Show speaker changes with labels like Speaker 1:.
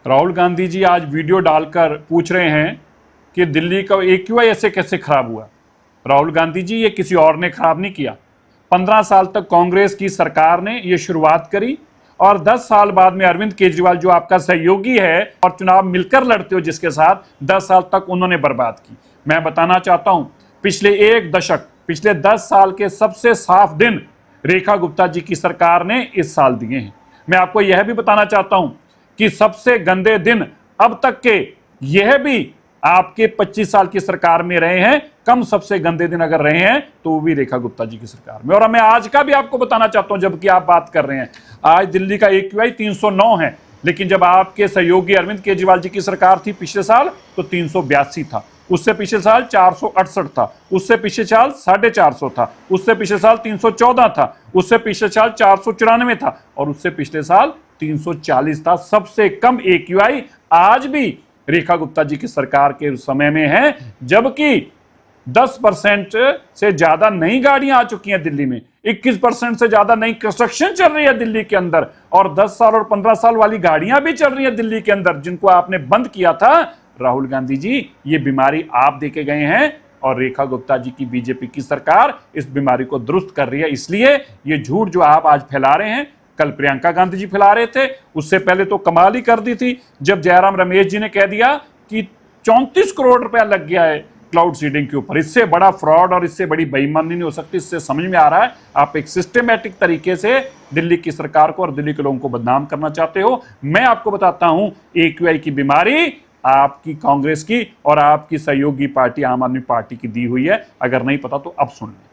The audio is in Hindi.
Speaker 1: राहुल गांधी जी आज वीडियो डालकर पूछ रहे हैं कि दिल्ली का AQI ऐसे कैसे खराब हुआ। राहुल गांधी जी, ये किसी और ने खराब नहीं किया। 15 साल तक कांग्रेस की सरकार ने ये शुरुआत करी और 10 साल बाद में अरविंद केजरीवाल जो आपका सहयोगी है और चुनाव मिलकर लड़ते हो जिसके साथ, 10 साल तक उन्होंने बर्बाद की। मैं बताना चाहता हूं, पिछले एक दशक, पिछले 10 साल के सबसे साफ दिन रेखा गुप्ता जी की सरकार ने इस साल दिए हैं। मैं आपको यह भी बताना चाहता हूं कि सबसे गंदे दिन अब तक के यह भी आपके 25 साल की सरकार में रहे हैं। कम सबसे गंदे दिन अगर रहे हैं तो वो भी रेखा गुप्ता जी की सरकार में। और मैं आज का भी आपको बताना चाहता हूं, जबकि आप बात कर रहे हैं, आज दिल्ली का AQI 309 है, लेकिन जब आपके सहयोगी अरविंद केजरीवाल जी की सरकार थी पिछले साल तो 382 था। उससे पिछले साल 468 था, उससे पिछले साल 450 था, उससे पिछले साल 314 था, उससे पिछले साल 494 था और उससे पिछले साल 340 था। सबसे कम AQI आज भी रेखा गुप्ता जी की सरकार के समय में है, जबकि 10% से ज्यादा नई गाड़ियां आ चुकी हैं दिल्ली में, 21% से ज्यादा नई कंस्ट्रक्शन चल रही है दिल्ली के अंदर, और 10 साल और 15 साल वाली गाड़ियां भी चल रही है दिल्ली के अंदर, जिनको आपने बंद किया था। राहुल गांधी जी, ये बीमारी आप देके गए हैं और रेखा गुप्ता जी की बीजेपी की सरकार इस बीमारी को दुरुस्त कर रही है। इसलिए ये झूठ जो आप आज फैला रहे हैं, कल प्रियंका गांधी जी फैला रहे थे, उससे पहले तो कमाल ही कर दी थी जब जयराम रमेश जी ने कह दिया कि 34 करोड़ रुपया लग गया है क्लाउड सीडिंग के ऊपर। इससे बड़ा फ्रॉड और इससे बड़ी बेईमानी नहीं हो सकती। इससे समझ में आ रहा है आप एक सिस्टमैटिक तरीके से दिल्ली की सरकार को और दिल्ली के लोगों को बदनाम करना चाहते हो। मैं आपको बताता हूं, AQI की बीमारी आपकी कांग्रेस की और आपकी सहयोगी पार्टी आम आदमी पार्टी की दी हुई है। अगर नहीं पता तो अब सुन लें।